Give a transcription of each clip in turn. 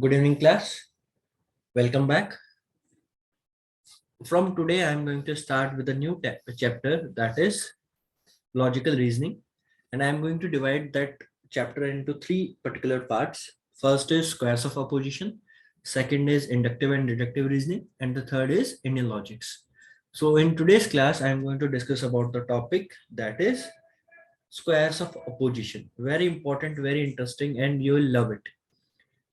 Good evening, class. Welcome back. From today, I am going to start with a new chapter, that is logical reasoning. And I am going to divide that chapter into three particular parts. First is squares of opposition. Second is inductive and deductive reasoning. And the third is Indian logics. So in today's class, I am going to discuss about the topic that is squares of opposition. Very important, very interesting, and you will love it.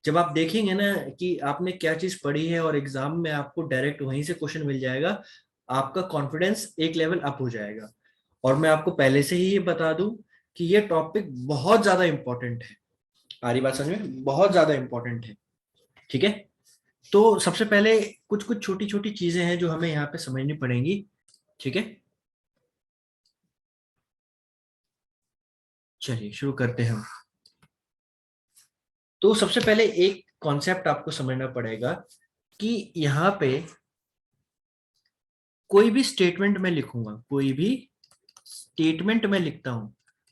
जब आप देखेंगे ना कि आपने क्या चीज पढ़ी है और एग्जाम में आपको डायरेक्ट वहीं से क्वेश्चन मिल जाएगा, आपका कॉन्फिडेंस एक लेवल अप हो जाएगा। और मैं आपको पहले से ही ये बता दूं कि ये टॉपिक बहुत ज्यादा इंपॉर्टेंट है। आ रही बात समझ में? बहुत ज्यादा इंपॉर्टेंट है। ठीक है, तो सबसे पहले कुछ कुछ छोटी छोटी चीजें हैं जो हमें यहाँ पे समझनी पड़ेंगी। ठीक है, चलिए शुरू करते हैं हम। तो सबसे पहले एक कॉन्सेप्ट आपको समझना पड़ेगा कि यहाँ पे कोई भी स्टेटमेंट मैं लिखूंगा, कोई भी स्टेटमेंट मैं लिखता हूं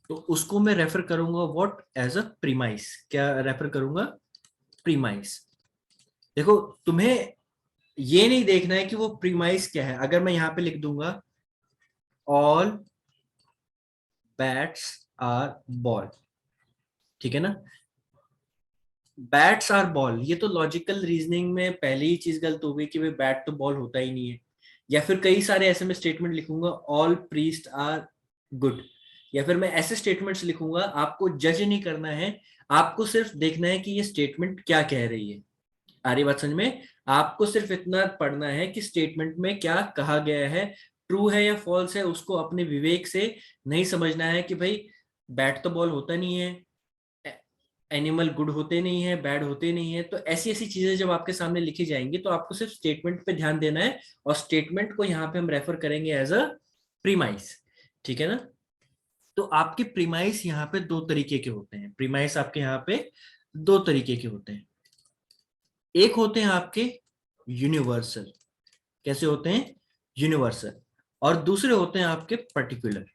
तो उसको मैं रेफर करूंगा व्हाट एज अ प्रीमाइस। क्या रेफर करूंगा? प्रीमाइस। देखो, तुम्हें ये नहीं देखना है कि वो प्रीमाइस क्या है। अगर मैं यहां पे लिख दूंगा ऑल बैट्स आर बॉल, ठीक है ना? बैट्स आर बॉल, ये तो लॉजिकल रीजनिंग में पहली ही चीज गलत हो गई कि भाई बैट तो बॉल होता ही नहीं है। या फिर कई सारे ऐसे में स्टेटमेंट लिखूंगा ऑल प्रीस्ट आर गुड, या फिर मैं ऐसे स्टेटमेंट्स लिखूंगा। आपको जज नहीं करना है, आपको सिर्फ देखना है कि ये स्टेटमेंट क्या कह रही है। आ रही बात समझ में? आपको सिर्फ इतना पढ़ना है कि स्टेटमेंट में क्या कहा गया है, ट्रू है या फॉल्स है। उसको अपने विवेक से नहीं समझना है कि भाई बैट तो बॉल होता नहीं है, एनिमल गुड होते नहीं है, बैड होते नहीं है। तो ऐसी ऐसी चीजें जब आपके सामने लिखी जाएंगी तो आपको सिर्फ स्टेटमेंट पे ध्यान देना है, और स्टेटमेंट को यहाँ पे हम रेफर करेंगे एज अ प्रीमाइस। ठीक है ना? तो आपके प्रीमाइस यहाँ पे दो तरीके के होते हैं। प्रीमाइस आपके यहाँ पे दो तरीके के होते हैं। एक होते हैं आपके यूनिवर्सल। कैसे होते हैं? यूनिवर्सल। और दूसरे होते हैं आपके पर्टिकुलर।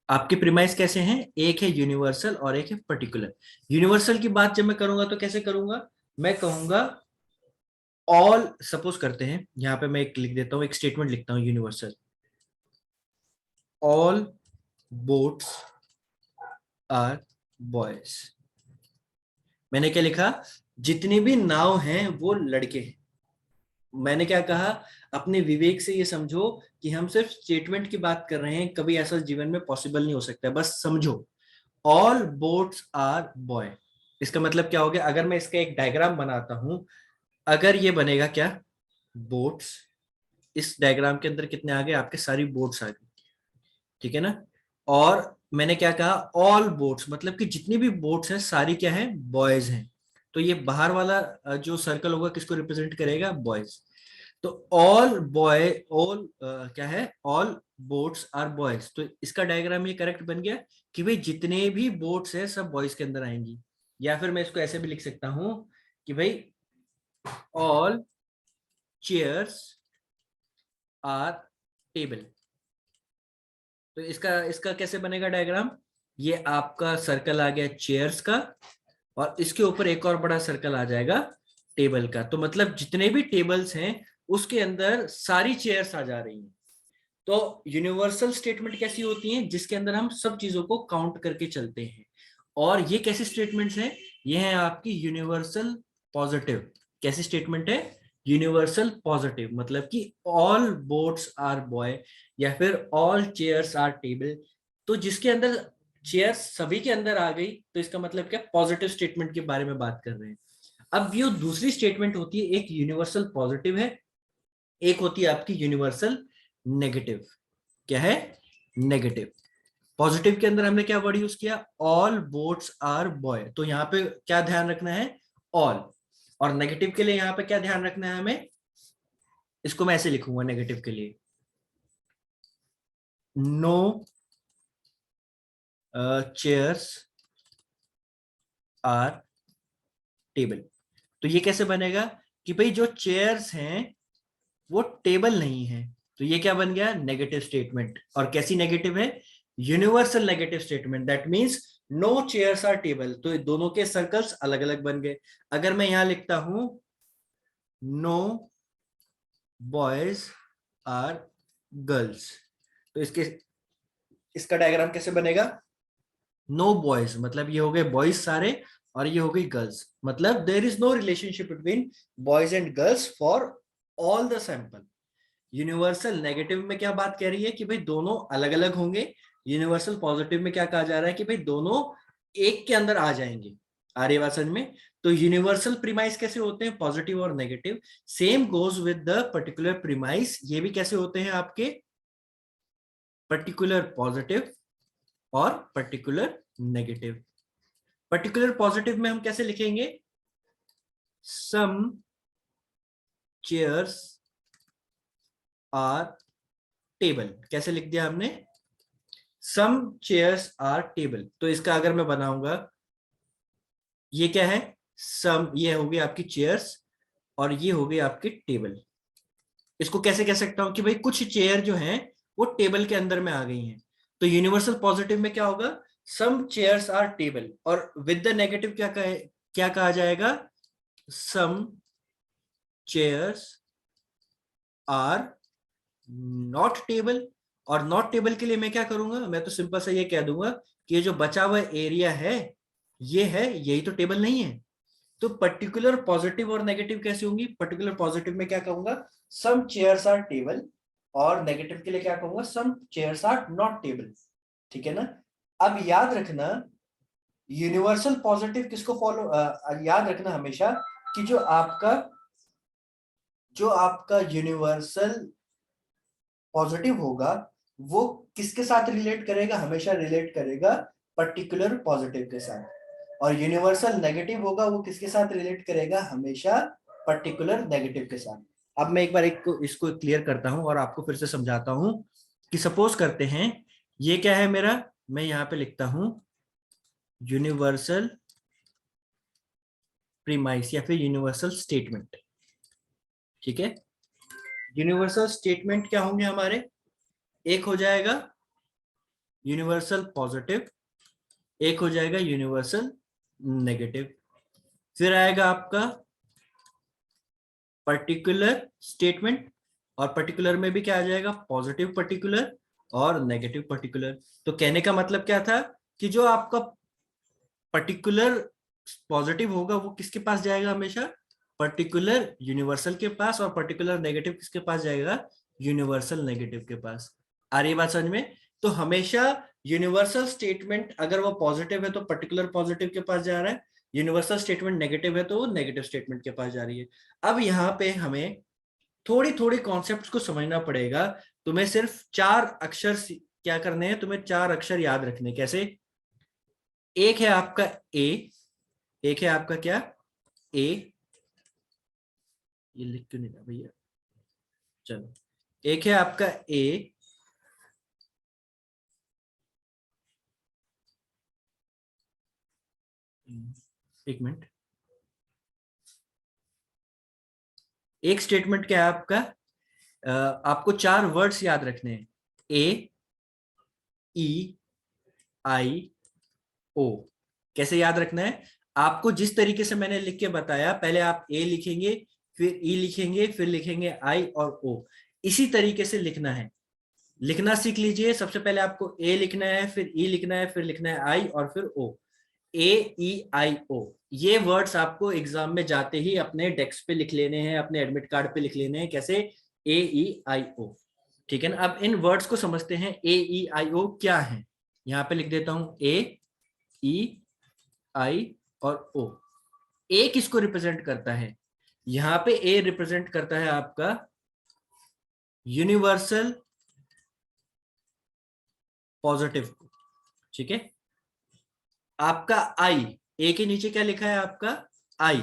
आपके प्रीमाइस कैसे हैं? एक है यूनिवर्सल और एक है पर्टिकुलर। यूनिवर्सल की बात जब मैं करूंगा तो कैसे करूंगा? मैं कहूंगा ऑल, सपोज करते हैं यहां पे मैं एक लिख देता हूं, एक स्टेटमेंट लिखता हूं universal. All boats are boys. मैंने क्या लिखा? जितनी भी नाव हैं वो लड़के हैं। मैंने क्या कहा? अपने विवेक से ये समझो कि हम सिर्फ स्टेटमेंट की बात कर रहे हैं, कभी ऐसा जीवन में पॉसिबल नहीं हो सकता है। बस समझो, ऑल बोट्स आर बॉय। इसका मतलब क्या हो गया? अगर मैं इसका एक डायग्राम बनाता हूं, अगर ये बनेगा क्या? बोट्स। इस डायग्राम के अंदर कितने आ गए? आपके सारी बोट्स आ गई। ठीक है ना? और मैंने क्या कहा? ऑल बोट्स, मतलब कि जितनी भी बोट्स हैं सारी क्या है? बॉयज हैं। तो ये बाहर वाला जो सर्कल होगा किसको रिप्रेजेंट करेगा? बॉयज। तो ऑल बॉय, ऑल क्या है? All boats are boys. तो इसका डायग्राम ये करेक्ट बन गया कि भाई जितने भी बोट्स हैं सब बॉयज के अंदर आएंगी। या फिर मैं इसको ऐसे भी लिख सकता हूं कि भाई ऑल चेयर्स आर टेबल। तो इसका इसका कैसे बनेगा डायग्राम? ये आपका सर्कल आ गया चेयर्स का, और इसके ऊपर एक और बड़ा सर्कल आ जाएगा टेबल का। तो मतलब जितने भी टेबल्स हैं उसके अंदर सारी चेयर्स आ जा रही हैं। तो यूनिवर्सल स्टेटमेंट कैसी होती हैं? जिसके अंदर हम सब चीजों को काउंट करके चलते हैं। और ये कैसी स्टेटमेंट्स हैं? ये है आपकी यूनिवर्सल पॉजिटिव। कैसी स्टेटमेंट है? यूनिवर्सल पॉजिटिव, मतलब कि ऑल बोट्स आर बॉय या फिर ऑल चेयर्स आर टेबल। तो जिसके अंदर चेयर्स सभी के अंदर आ गई तो इसका मतलब क्या? पॉजिटिव स्टेटमेंट के बारे में बात कर रहे हैं। अब ये दूसरी स्टेटमेंट होती है, एक यूनिवर्सल पॉजिटिव है, एक होती है आपकी यूनिवर्सल नेगेटिव। क्या है? नेगेटिव। पॉजिटिव के अंदर हमने क्या वर्ड यूज किया? All boats are boy. तो यहाँ पे क्या ध्यान रखना है? ऑल। और नेगेटिव के लिए यहाँ पे क्या ध्यान रखना है हमें? इसको मैं ऐसे लिखूंगा नेगेटिव के लिए, नो चेयर्स आर टेबल। तो ये कैसे बनेगा कि भाई जो चेयर्स हैं वो टेबल नहीं है। तो ये क्या बन गया? Negative statement. और कैसी नेगेटिव है? Universal negative statement. That means no chairs are table, तो दोनों के सर्कल्स अलग अलग बन गए। अगर मैं यहां लिखता हूं नो बॉयज आर गर्ल्स, तो इसके इसका डायग्राम कैसे बनेगा? नो बॉयज मतलब ये हो गए बॉयज सारे, और ये हो गई गर्ल्स, मतलब there is no relationship between boys and girls for all the sample. Universal negative में क्या बात कह रही है कि भाई दोनों अलग अलग होंगे, यूनिवर्सल पॉजिटिव में क्या कहा जा रहा है कि भाई दोनों एक के अंदर आ जाएंगे। आ रही बात समझ में? तो यूनिवर्सल प्रीमाइस कैसे होते हैं? पॉजिटिव और negative. Same goes with the particular premise, ये भी कैसे होते हैं आपके? पर्टिकुलर पॉजिटिव और पर्टिकुलर नेगेटिव। पर्टिकुलर पॉजिटिव में हम कैसे लिखेंगे? सम चेयर्स आर टेबल। कैसे लिख दिया हमने? सम चेयर्स आर टेबल। तो इसका अगर मैं बनाऊंगा, ये क्या है? सम, ये होगी आपकी चेयर्स और ये होगी आपकी टेबल। इसको कैसे कह सकता हूं कि भाई कुछ चेयर जो हैं वो टेबल के अंदर में आ गई हैं। तो यूनिवर्सल पॉजिटिव में क्या होगा? सम चेयर्स आर टेबल, और विद द नेगेटिव क्या कहा जाएगा? सम चेयर्स आर नॉट टेबल। और नॉट टेबल के लिए मैं क्या करूंगा? मैं तो सिंपल से ये कह दूंगा कि ये जो बचा हुआ एरिया है ये है, यही तो टेबल नहीं है। तो पर्टिकुलर पॉजिटिव और नेगेटिव कैसे होंगी? पर्टिकुलर पॉजिटिव में क्या कहूंगा? सम चेयर्स आर टेबल, और नेगेटिव के लिए क्या कहूंगा? सम चेयर्स आर नॉट टेबल। ठीक है ना? अब याद रखना, यूनिवर्सल पॉजिटिव किसको फॉलो, याद रखना हमेशा कि जो आपका यूनिवर्सल पॉजिटिव होगा वो किसके साथ रिलेट करेगा? हमेशा रिलेट करेगा पर्टिकुलर पॉजिटिव के साथ। और यूनिवर्सल नेगेटिव होगा वो किसके साथ रिलेट करेगा? हमेशा पर्टिकुलर नेगेटिव के साथ। अब मैं एक बार इसको क्लियर करता हूं और आपको फिर से समझाता हूं कि सपोज करते हैं ये क्या है मेरा, मैं यहां पे लिखता हूं यूनिवर्सल प्रीमाइस या फिर यूनिवर्सल स्टेटमेंट। ठीक है? यूनिवर्सल स्टेटमेंट क्या होंगे हमारे? एक हो जाएगा यूनिवर्सल पॉजिटिव, एक हो जाएगा यूनिवर्सल नेगेटिव। फिर आएगा आपका पर्टिकुलर स्टेटमेंट, और पर्टिकुलर में भी क्या आ जाएगा? पॉजिटिव पर्टिकुलर और नेगेटिव पर्टिकुलर। तो कहने का मतलब क्या था कि जो आपका पर्टिकुलर पॉजिटिव होगा वो किसके पास जाएगा? हमेशा पर्टिकुलर यूनिवर्सल के पास, और पर्टिकुलर नेगेटिव किसके पास जाएगा? यूनिवर्सल नेगेटिव के पास। आ रही बात समझ में? तो हमेशा यूनिवर्सल स्टेटमेंट अगर वो पॉजिटिव है तो पर्टिकुलर पॉजिटिव के पास जा रहा है, यूनिवर्सल स्टेटमेंट नेगेटिव है तो वो नेगेटिव स्टेटमेंट के पास जा रही है। अब यहाँ पे हमें थोड़ी थोड़ी कॉन्सेप्ट्स को समझना पड़ेगा। तुम्हें सिर्फ चार अक्षर क्या करने हैं? तुम्हें चार अक्षर याद रखने। कैसे? एक है आपका ए, एक है आपका क्या? ए, ये लिख क्यों नहीं रहा भैया? चलो, एक है आपका ए, एक मिनट। एक स्टेटमेंट क्या है आपका? आपको चार वर्ड्स याद रखने हैं, ए, ई, आई, ओ। कैसे याद रखना है? आपको जिस तरीके से मैंने लिख के बताया, पहले आप ए लिखेंगे, फिर ई लिखेंगे, फिर लिखेंगे आई और ओ। इसी तरीके से लिखना है। लिखना सीख लीजिए। सबसे पहले आपको ए लिखना है, फिर ई लिखना है, फिर लिखना है आई और फिर ओ। ए, ई, आई, ओ, ये वर्ड्स आपको एग्जाम में जाते ही अपने डेस्क पे लिख लेने हैं, अपने एडमिट कार्ड पे लिख लेने हैं। कैसे? ए, ई, आई, ओ। ठीक है ना? अब इन वर्ड्स को समझते हैं। ए, ई, आई, ओ क्या है? यहां पे लिख देता हूं ए, ई, आई और ओ। ए किसको रिप्रेजेंट करता है? यहां पे ए रिप्रेजेंट करता है आपका यूनिवर्सल पॉजिटिव को। ठीक है? आपका आई, ए के नीचे क्या लिखा है आपका? आई।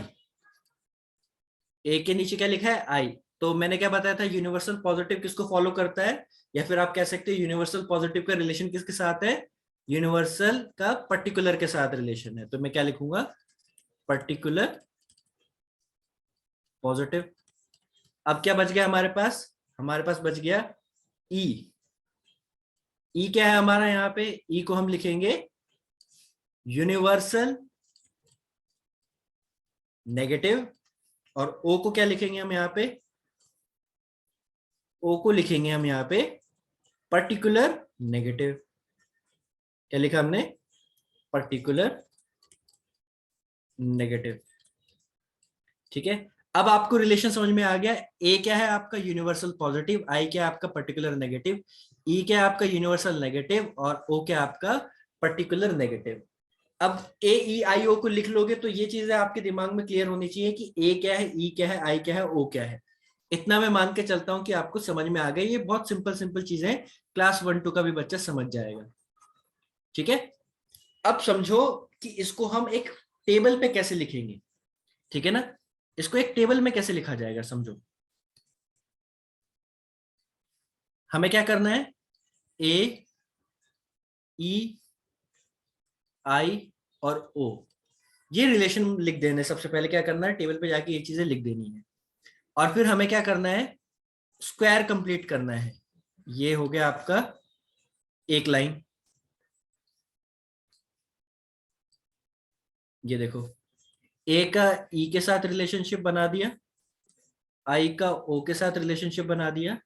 ए के नीचे क्या लिखा है? आई। तो मैंने क्या बताया था? यूनिवर्सल पॉजिटिव किसको फॉलो करता है, या फिर आप कह सकते हैं यूनिवर्सल पॉजिटिव का रिलेशन किसके साथ है? यूनिवर्सल का पर्टिकुलर के साथ रिलेशन है। तो मैं क्या लिखूंगा? Particular positive. अब क्या बच गया हमारे पास? हमारे पास बच गया ई। ई क्या है हमारा? यहाँ पे ई को हम लिखेंगे यूनिवर्सल नेगेटिव, और ओ को क्या लिखेंगे हम यहाँ पे, ओ को लिखेंगे हम यहाँ पे पर्टिकुलर नेगेटिव। क्या लिखा हमने, पर्टिकुलर नेगेटिव। ठीक है, अब आपको रिलेशन समझ में आ गया। ए क्या है आपका यूनिवर्सल पॉजिटिव, आई क्या है आपका पर्टिकुलर नेगेटिव, ई क्या है आपका यूनिवर्सल नेगेटिव, और ओ क्या है आपका पर्टिकुलर नेगेटिव। अब ए ई आई ओ को लिख लोगे तो ये चीजें आपके दिमाग में क्लियर होनी चाहिए कि ए क्या है, ई क्या है, आई क्या है, ओ क्या है। इतना मैं मान के चलता हूं कि आपको समझ में आ गई। ये बहुत सिंपल सिंपल चीजें, क्लास 1-2 का भी बच्चा समझ जाएगा। ठीक है, अब समझो कि इसको हम एक टेबल पे कैसे लिखेंगे। ठीक है ना, इसको एक टेबल में कैसे लिखा जाएगा समझो। हमें क्या करना है, ए ई आई और ओ, ये रिलेशन लिख देने। सबसे पहले क्या करना है, टेबल पे जाके ये चीजें लिख देनी है, और फिर हमें क्या करना है, स्क्वायर कंप्लीट करना है। ये हो गया आपका एक लाइन। ये देखो, ए का ई के साथ रिलेशनशिप बना दिया, आई का ओ के साथ रिलेशनशिप बना दिया,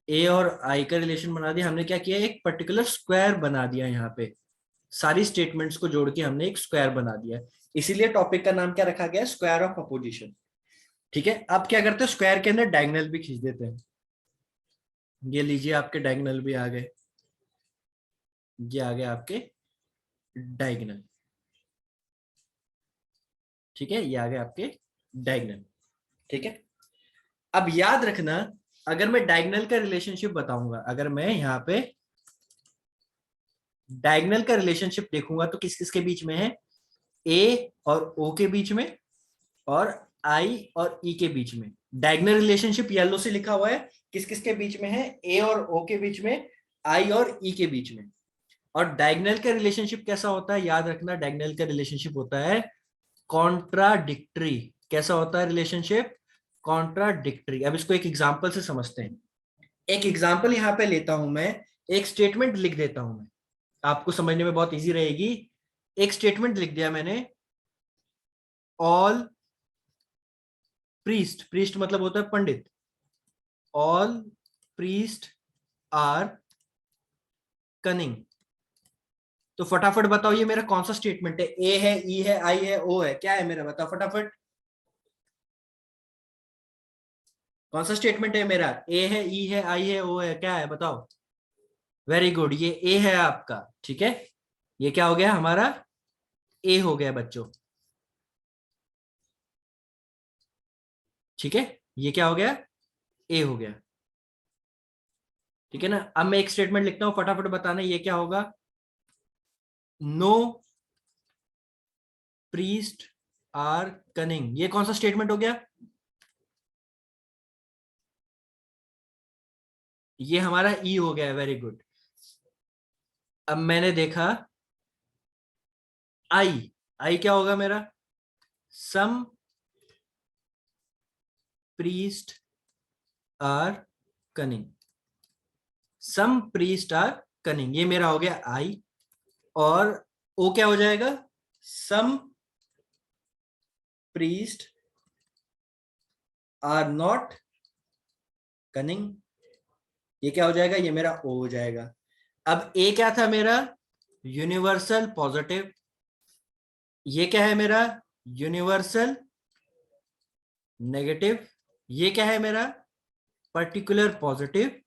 ए और आई का रिलेशन बना दिया। हमने क्या किया, एक पर्टिकुलर स्क्वायर बना दिया। यहाँ पे सारी स्टेटमेंट्स को जोड़ के हमने एक स्क्वायर बना दिया, इसीलिए टॉपिक का नाम क्या रखा गया, स्क्वायर ऑफ अपोजिशन। ठीक है, अब क्या करते हैं, स्क्वायर के अंदर डायगोनल भी खींच देते हैं। ये लीजिए, आपके डायगोनल भी आ गए, ये आ गए आपके डायगोनल। ठीक है, ये आ गए आपके डायगोनल। ठीक है, अब याद रखना, अगर मैं डायगोनल का रिलेशनशिप बताऊंगा, अगर मैं यहाँ पे डायगोनल का रिलेशनशिप देखूंगा तो किस किस के बीच में है, ए और ओ के बीच में, और आई और ई के बीच में। डायगोनल रिलेशनशिप येलो से लिखा हुआ है, किस किस के बीच में है, ए और ओ के बीच में, आई और ई के बीच में। और डायगोनल का रिलेशनशिप कैसा होता है, याद रखना, डायगोनल का रिलेशनशिप होता है कॉन्ट्राडिक्टरी। कैसा होता है रिलेशनशिप, कॉन्ट्राडिक्टरी। अब इसको एक एग्जांपल से समझते हैं। एक एग्जांपल यहां पे लेता हूं मैं, एक स्टेटमेंट लिख देता हूं मैं, आपको समझने में बहुत इजी रहेगी। एक स्टेटमेंट लिख दिया मैंने, ऑल प्रीस्ट, प्रीस्ट मतलब होता है पंडित, ऑल प्रीस्ट आर कनिंग। तो फटाफट बताओ ये मेरा कौन सा स्टेटमेंट है, ए है, ई है, आई है, ओ है, क्या है मेरा, बताओ फटाफट। कौन सा स्टेटमेंट है मेरा, ए है, ई है, आई है, ओ है, क्या है बताओ। वेरी गुड, ये ए है आपका। ठीक है, ये क्या हो गया हमारा, ए हो गया बच्चों। ठीक है, ये क्या हो गया, ए हो गया। ठीक है ना, अब मैं एक स्टेटमेंट लिखता हूं, फटाफट बताना ये क्या होगा, नो प्रीस्ट आर कनिंग। ये कौन सा स्टेटमेंट हो गया, ये हमारा ई हो गया। Very good. अब मैंने देखा आई, आई क्या होगा मेरा, some priest are cunning, some priest are cunning, ये मेरा हो गया आई। और ओ क्या हो जाएगा, सम प्रीस्ट आर नॉट कनिंग, ये क्या हो जाएगा, ये मेरा ओ हो जाएगा। अब ए क्या था मेरा, यूनिवर्सल पॉजिटिव, ये क्या है मेरा, यूनिवर्सल नेगेटिव, ये क्या है मेरा, पर्टिकुलर पॉजिटिव,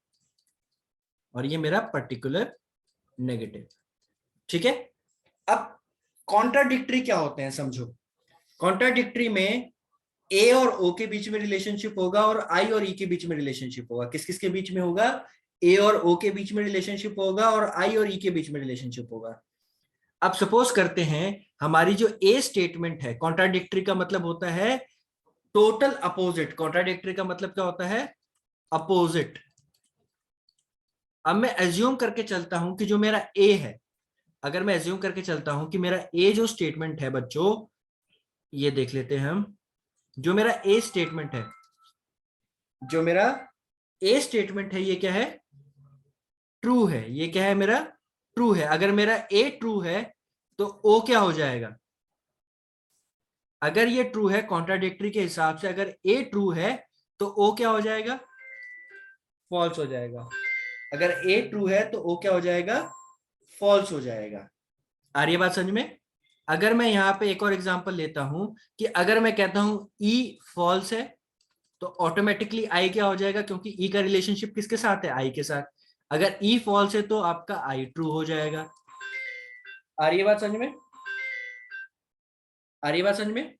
और ये मेरा पर्टिकुलर नेगेटिव। ठीक है, अब कॉन्ट्राडिक्टरी क्या होते हैं समझो। कॉन्ट्राडिक्टरी में ए और ओ के बीच में रिलेशनशिप होगा, और आई और ई के बीच में रिलेशनशिप होगा। किस किस के बीच में होगा, ए और ओ के बीच में रिलेशनशिप होगा, और आई और ई के बीच में रिलेशनशिप होगा। अब सपोज करते हैं हमारी जो ए स्टेटमेंट है, कॉन्ट्राडिक्टरी का मतलब होता है टोटल अपोजिट। कॉन्ट्राडिक्टरी का मतलब क्या होता है, अपोजिट। अब मैं एज्यूम करके चलता हूं कि जो मेरा ए है, अगर मैं एज्यूम करके चलता हूं कि मेरा ए जो स्टेटमेंट है बच्चों, ये देख लेते हैं हम, जो मेरा ए स्टेटमेंट है, जो मेरा ए स्टेटमेंट है, ये क्या है, ट्रू है। ये क्या है मेरा, ट्रू है। अगर मेरा ए ट्रू है तो ओ क्या हो जाएगा? अगर ये ट्रू है कॉन्ट्राडिक्टरी के हिसाब से, अगर ए ट्रू है तो ओ क्या हो जाएगा? फॉल्स हो जाएगा। अगर ए ट्रू है तो ओ क्या हो जाएगा? फॉल्स हो जाएगा। आ रही है बात समझ में? अगर मैं यहाँ पे एक और एग्जांपल लेता हूं कि अगर मैं कहता हूं ई फॉल्स है, तो ऑटोमेटिकली आई क्या हो जाएगा? क्योंकि ई का रिलेशनशिप किसके साथ है? आई के साथ। अगर ई फॉल्स है तो आपका आई ट्रू हो जाएगा। आ रही है बात समझ में? आ रही है बात समझ में?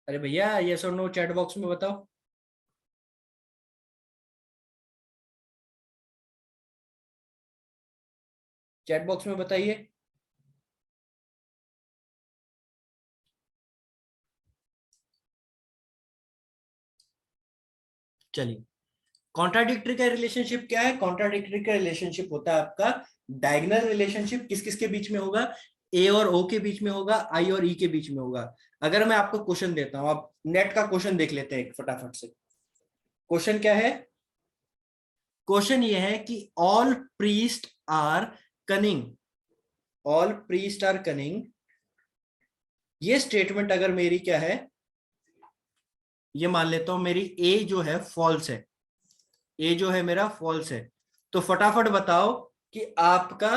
अरे भैया यस और नो चैट बॉक्स में बताओ। चैट बॉक्स में बताइए। चलिए, कॉन्ट्राडिक्टरी का रिलेशनशिप क्या है? कॉन्ट्राडिक्टरी का रिलेशनशिप होता है आपका डायगोनल रिलेशनशिप। किस किस के बीच में होगा? ए और ओ के बीच में होगा, आई और ई के बीच में होगा। अगर मैं आपको क्वेश्चन देता हूं, आप नेट का क्वेश्चन देख लेते हैं फटाफट से। क्वेश्चन क्या है? क्वेश्चन ये है कि all priest are cunning, all priest are cunning, ये स्टेटमेंट अगर मेरी क्या है, ये मान लेता हूं मेरी ए जो है फॉल्स है, ए जो है मेरा फॉल्स है, तो फटाफट बताओ कि आपका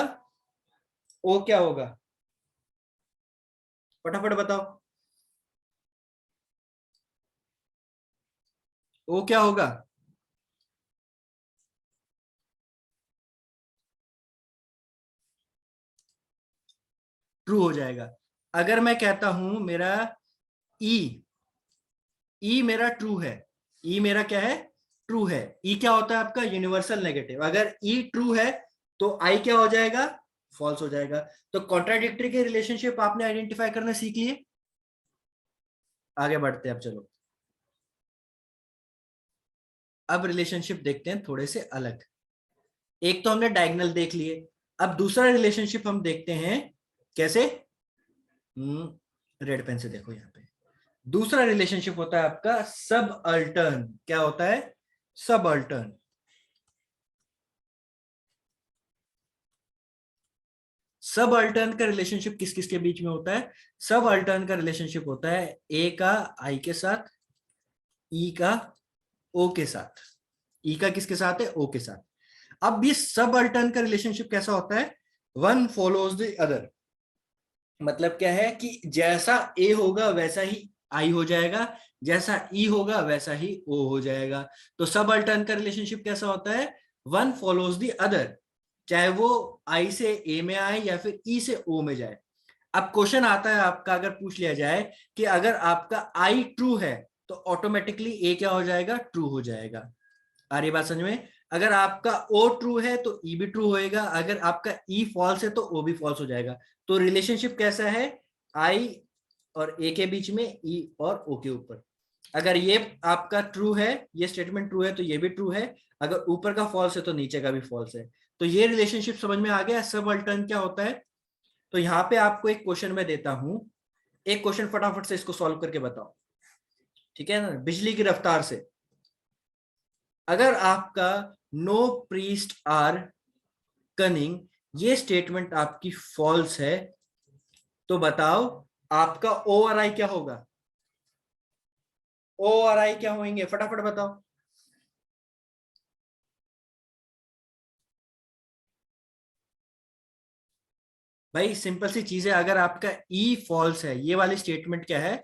ओ क्या होगा? फटाफट बताओ, ओ क्या होगा? ट्रू हो जाएगा। अगर मैं कहता हूं मेरा ई, ई मेरा ट्रू है, ई मेरा क्या है? ट्रू है। ई क्या होता है आपका? Universal negative. अगर ई ट्रू है तो आई क्या हो जाएगा? फॉल्स हो जाएगा। तो कॉन्ट्राडिक्टरी के रिलेशनशिप आपने आइडेंटिफाई करना सीख लिए। आगे बढ़ते हैं अब, चलो अब रिलेशनशिप देखते हैं थोड़े से अलग। एक तो हमने डायगोनल देख लिए, अब दूसरा रिलेशनशिप हम देखते हैं। कैसे? रेड पेन से देखो यहाँ पे। दूसरा रिलेशनशिप होता है आपका सब अल्टर्न। क्या होता है? सब अल्टर्न। सब अल्टर्न का रिलेशनशिप किस किस के बीच में होता है? सब अल्टर्न का रिलेशनशिप होता है ए का आई के साथ, ई का ओ के साथ। ई का किसके साथ है? ओ के साथ। अब ये सब अल्टर्न का रिलेशनशिप कैसा होता है? One follows the other. मतलब क्या है कि जैसा ए होगा वैसा ही आई हो जाएगा, जैसा ई होगा वैसा ही ओ हो जाएगा। तो सब अल्टर्न का रिलेशनशिप कैसा होता है? वन फॉलोज द अदर, चाहे वो आई से ए में आए या फिर ई से ओ में जाए। अब क्वेश्चन आता है आपका, अगर पूछ लिया जाए कि अगर आपका आई ट्रू है तो ऑटोमेटिकली ए क्या हो जाएगा? ट्रू हो जाएगा। आ रही बात समझ में? अगर आपका ओ ट्रू है तो ई भी ट्रू होएगा, अगर आपका ई फॉल्स है तो ओ भी फॉल्स हो जाएगा। तो रिलेशनशिप कैसा है? आई और ए के बीच में, ई और ओ के ऊपर। अगर ये आपका ट्रू है, ये स्टेटमेंट ट्रू है तो ये भी ट्रू है, अगर ऊपर का फॉल्स है तो नीचे का भी फॉल्स है। तो ये रिलेशनशिप समझ में आ गया सब अल्टर्न क्या होता है। तो यहाँ पे आपको एक क्वेश्चन मैं देता हूं, एक क्वेश्चन फटाफट से इसको सॉल्व करके बताओ, ठीक है ना? बिजली की रफ्तार से। अगर आपका नो प्रीस्ट आर कनिंग, ये स्टेटमेंट आपकी फॉल्स है, तो बताओ आपका ओ और आई क्या होगा? ओ और आई क्या होंगे? फटाफट बताओ। भाई सिंपल सी चीज है, अगर आपका ई फॉल्स है, ये वाली स्टेटमेंट क्या है?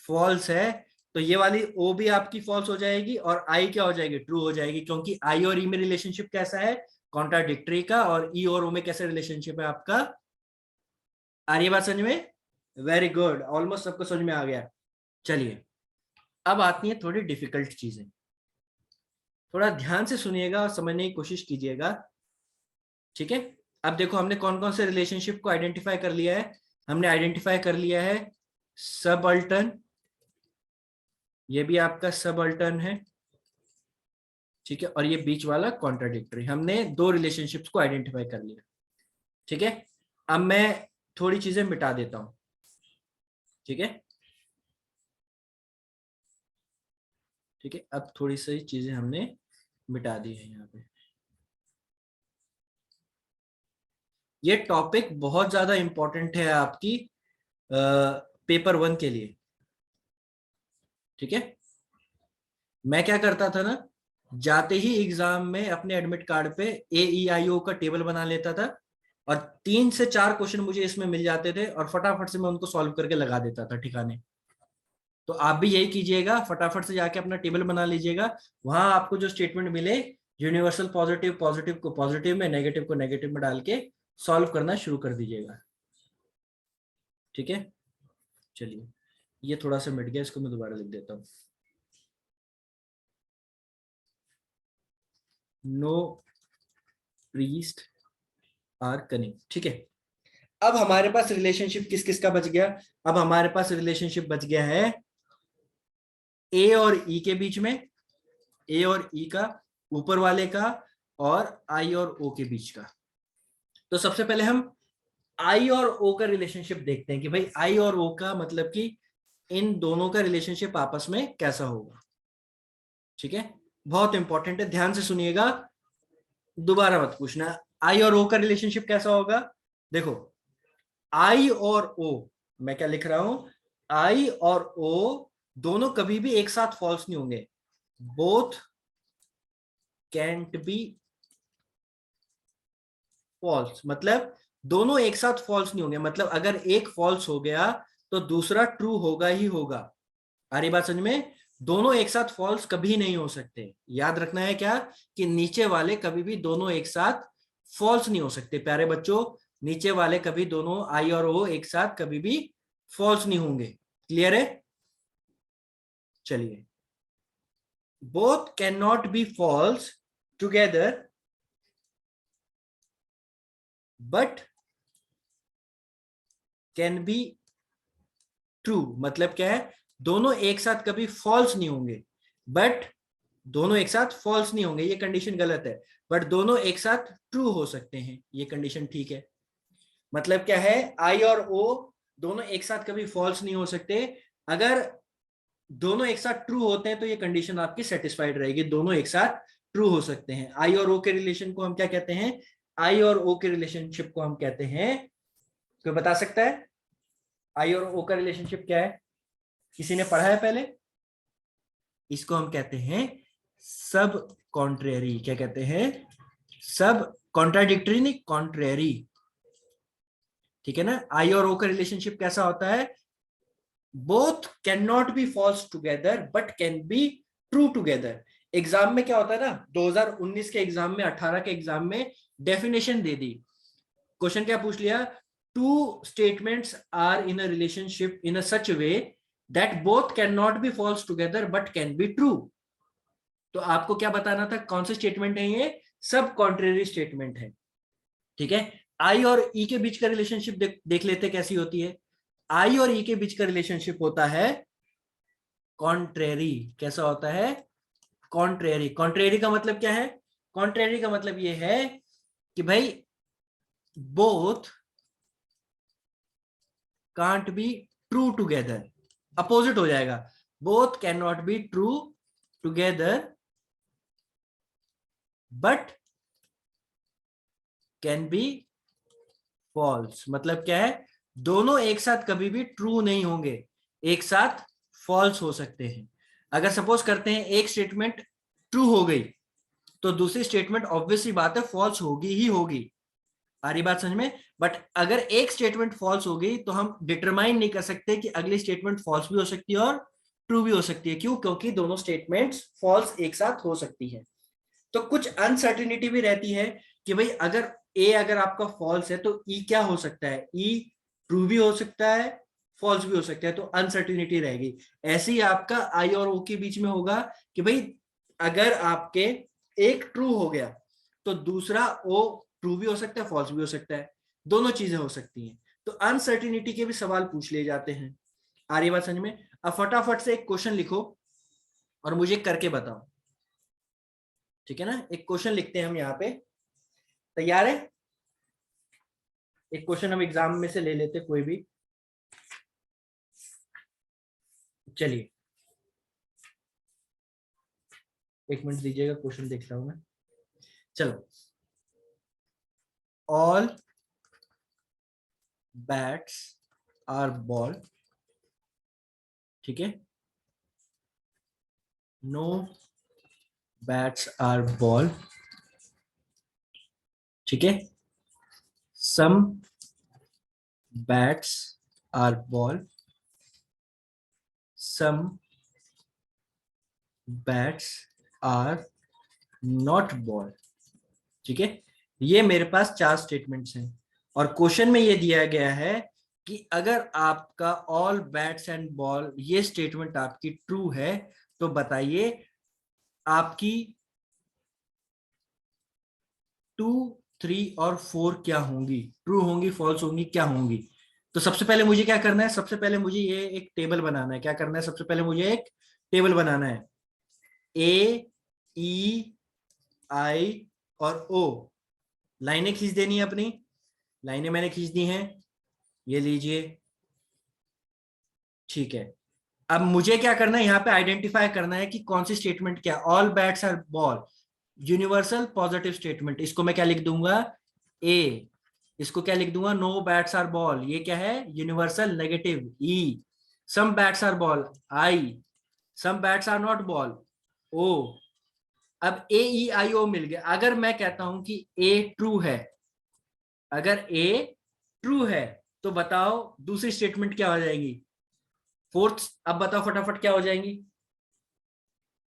फॉल्स है, तो ये वाली ओ भी आपकी फॉल्स हो जाएगी और आई क्या हो जाएगी? ट्रू हो जाएगी, क्योंकि आई और ई में रिलेशनशिप कैसा है? कॉन्ट्राडिक्टरी का। और ई और ओ में कैसा रिलेशनशिप है आपका? आ रही है बात समझ में? वेरी गुड, ऑलमोस्ट सबको समझ में आ गया। चलिए, अब आती है थोड़ी डिफिकल्ट चीजें। थोड़ा ध्यान से सुनिएगा और समझने की कोशिश कीजिएगा, ठीक है? अब देखो हमने कौन कौन से रिलेशनशिप को आइडेंटिफाई कर लिया है। हमने आइडेंटिफाई कर लिया है सब अल्टर्न, ये भी आपका सब अल्टर्न है, ठीक है? और ये बीच वाला कॉन्ट्राडिक्टरी। हमने दो रिलेशनशिप्स को आइडेंटिफाई कर लिया, ठीक है? अब मैं थोड़ी चीजें मिटा देता हूं, ठीक है? ठीक है, अब थोड़ी सी चीजें हमने मिटा दी है यहाँ पे। ये टॉपिक बहुत ज्यादा इंपॉर्टेंट है आपकी पेपर 1 के लिए। ठीक है, मैं क्या करता था ना, जाते ही एग्जाम में अपने एडमिट कार्ड पे AEIO का टेबल बना लेता था और 3 से 4 क्वेश्चन मुझे इसमें मिल जाते थे और फटाफट से मैं उनको सॉल्व करके लगा देता था ठिकाने। तो आप भी यही कीजिएगा, फटाफट से जाके अपना टेबल बना लीजिएगा। वहां आपको जो स्टेटमेंट मिले, यूनिवर्सल पॉजिटिव, पॉजिटिव को पॉजिटिव में, नेगेटिव को नेगेटिव में डाल के सॉल्व करना शुरू कर दीजिएगा। ठीक है, चलिए, ये थोड़ा सा मिट गया, इसको मैं दोबारा लिख देता हूँ। No priest are cunning. ठीक है, अब हमारे पास रिलेशनशिप किस किस का बच गया? अब हमारे पास रिलेशनशिप बच गया है ए और ई के बीच में, ए और ई का, ऊपर वाले का, और आई और ओ के बीच का। तो सबसे पहले हम आई और ओ का रिलेशनशिप देखते हैं कि भाई आई और ओ का मतलब कि इन दोनों का रिलेशनशिप आपस में कैसा होगा। ठीक है, बहुत इंपॉर्टेंट है, ध्यान से सुनिएगा, दोबारा मत पूछना। आई और ओ का रिलेशनशिप कैसा होगा? देखो, आई और ओ, मैं क्या लिख रहा हूं, आई और ओ दोनों कभी भी एक साथ फॉल्स नहीं होंगे। बोथ कैंट बी फॉल्स, मतलब दोनों एक साथ फॉल्स नहीं होंगे, मतलब अगर एक फॉल्स हो गया तो दूसरा ट्रू होगा ही होगा। आ रही बात समझ में? दोनों एक साथ फॉल्स कभी नहीं हो सकते। याद रखना है क्या, कि नीचे वाले कभी भी दोनों एक साथ फॉल्स नहीं हो सकते प्यारे बच्चों। नीचे वाले कभी दोनों आई और ओ एक साथ कभी भी फॉल्स नहीं होंगे। क्लियर है? चलिए, both can not be false together but can be true. मतलब क्या है, दोनों एक साथ कभी फॉल्स नहीं होंगे, बट दोनों एक साथ फॉल्स नहीं होंगे, ये कंडीशन गलत है। बट दोनों एक साथ ट्रू हो सकते हैं, ये कंडीशन ठीक है। मतलब क्या है, आई और ओ दोनों एक साथ कभी फॉल्स नहीं हो सकते। अगर दोनों एक साथ ट्रू होते हैं तो ये कंडीशन आपकी सेटिस्फाइड रहेगी, दोनों एक साथ ट्रू हो सकते हैं। आई और ओ के रिलेशन को हम क्या कहते हैं? आई और ओ के रिलेशनशिप को हम कहते हैं, कोई बता सकता है आई और ओ का रिलेशनशिप क्या है? किसी ने पढ़ा है पहले? इसको हम कहते हैं सब कॉन्ट्रेरी। क्या कहते हैं? सब कॉन्ट्राडिक्टरी नहीं, कॉन्ट्रेरी। ठीक है ना? आई और ओ का रिलेशनशिप कैसा होता है? Both can not be false together but can be true together. Exam में क्या होता है ना, 2019 के एग्जाम में, 18 के एग्जाम में डेफिनेशन दे दी। क्वेश्चन क्या पूछ लिया? Two statements are in a relationship in a such way that both can not be false together but can be true. तो आपको क्या बताना था, कौन से स्टेटमेंट है ये? सब कॉन्ट्रेरी स्टेटमेंट है। ठीक है, आई और ई के बीच का रिलेशनशिप देख लेते कैसी होती है। आई और ई के बीच का रिलेशनशिप होता है कॉन्ट्रेरी। कैसा होता है? कॉन्ट्रेरी। कॉन्ट्रेरी का मतलब क्या है? कॉन्ट्रेरी का मतलब ये है कि भाई both can't be true together, opposite हो जाएगा। Both can not be true together but can be false. मतलब क्या है, दोनों एक साथ कभी भी ट्रू नहीं होंगे, एक साथ फॉल्स हो सकते हैं। अगर सपोज करते हैं एक स्टेटमेंट ट्रू हो गई तो दूसरी स्टेटमेंट ऑब्वियसली बात है फॉल्स होगी ही होगी। आ रही बात समझ में? बट अगर एक स्टेटमेंट फॉल्स हो गई तो हम डिटरमाइन नहीं कर सकते कि अगली स्टेटमेंट फॉल्स भी हो सकती है और ट्रू भी हो सकती है। क्यों? क्योंकि दोनों स्टेटमेंट्स फॉल्स एक साथ हो सकती है। तो कुछ अनसर्टिनिटी भी रहती है कि भाई अगर ए अगर आपका फॉल्स है तो ई क्या हो सकता है? ई ट्रू भी हो सकता है, फॉल्स भी हो सकता है, तो अनसर्टिनिटी रहेगी। ऐसे ही आपका आई और ओ के बीच में होगा कि भाई अगर आपके एक ट्रू हो गया तो दूसरा ओ ट्रू भी हो सकता है, फॉल्स भी हो सकता है, दोनों चीजें हो सकती हैं। तो अनसर्टिनिटी के भी सवाल पूछ लिए जाते हैं। आ रही बात समझ में? अब फटाफट से एक क्वेश्चन लिखो और मुझे करके बताओ। ठीक है ना, एक क्वेश्चन लिखते हैं हम यहाँ पे। तैयार है? एक क्वेश्चन हम एग्जाम में से ले लेते कोई भी। चलिए, एक मिनट दीजिएगा, क्वेश्चन देखता हूं मैं। चलो, ऑल बैट्स आर बॉल, ठीक है, नो बैट्स आर बॉल, ठीक है, some bats are ball, some bats are not ball, ठीक है। ये मेरे पास चार स्टेटमेंट्स हैं और क्वेश्चन में ये दिया गया है कि अगर आपका ऑल बैट्स एंड बॉल ये स्टेटमेंट आपकी ट्रू है तो बताइए आपकी 2, 3 और 4 क्या होंगी, ट्रू होंगी, फॉल्स होंगी, क्या होंगी। तो सबसे पहले मुझे क्या करना है, सबसे पहले मुझे ये एक टेबल बनाना है। क्या करना है, सबसे पहले मुझे एक टेबल बनाना है। ए, ई, आई और ओ लाइनें खींच देनी है अपनी, लाइनें मैंने खींच दी हैं, ये लीजिए, ठीक है। अब मुझे क्या करना है, यहाँ पे आइडेंटिफाई करना है कि कौन सी स्टेटमेंट क्या, all bats are ball, universal positive statement, इसको मैं क्या लिख दूंगा, ए। इसको क्या लिख दूंगा, नो बैट्स आर बॉल, ये क्या है, universal negative, E. Some bats are ball, I. Some bats are not ball, O. अब ए, ई, आई, ओ मिल गया। अगर मैं कहता हूं कि ए ट्रू है, अगर ए ट्रू है तो बताओ दूसरी स्टेटमेंट क्या हो जाएगी, फोर्थ। अब बताओ फटाफट क्या हो जाएंगी।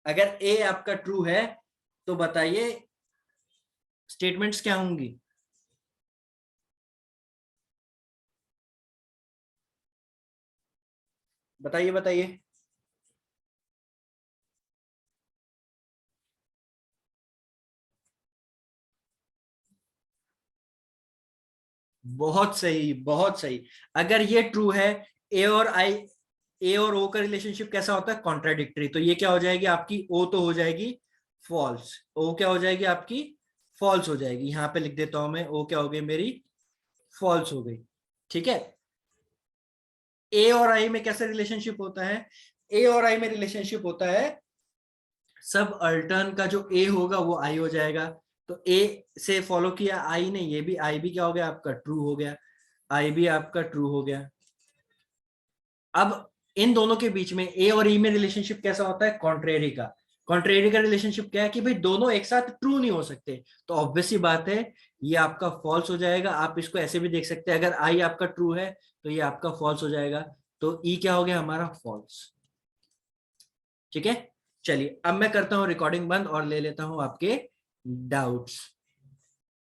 अगर ए आपका ट्रू है तो बताइए स्टेटमेंट्स क्या होंगी। बताइए बताइए। बहुत सही, बहुत सही। अगर ये ट्रू है, ए और आई, ए और ओ का रिलेशनशिप कैसा होता है, कॉन्ट्राडिक्टरी, तो ये क्या हो जाएगी आपकी, ओ तो हो जाएगी फॉल्स, ओ क्या हो जाएगी आपकी, फॉल्स हो जाएगी। यहां पे लिख देता हूं मैं, ओ क्या हो गई मेरी, फॉल्स हो गई, ठीक है। ए और आई में कैसा रिलेशनशिप होता है, ए और आई में रिलेशनशिप होता है, सब अल्टर्न का जो ए होगा वो आई हो जाएगा। तो ए से फॉलो किया आई ने, ये भी आई भी क्या हो गया आपका, ट्रू हो गया, आई भी आपका ट्रू हो गया। अब इन दोनों के बीच में ए और ई में रिलेशनशिप कैसा होता है, कॉन्ट्रेरी का। कॉन्ट्रेरी का रिलेशनशिप क्या है कि भाई दोनों एक साथ ट्रू नहीं हो सकते, तो ऑब्वियस सी बात है ये आपका फॉल्स हो जाएगा। आप इसको ऐसे भी देख सकते हैं, अगर आई आपका ट्रू है तो ये आपका फॉल्स हो जाएगा, तो ई क्या हो गया हमारा, फॉल्स, ठीक है। चलिए अब मैं करता हूं रिकॉर्डिंग बंद और ले लेता हूं आपके डाउट्स।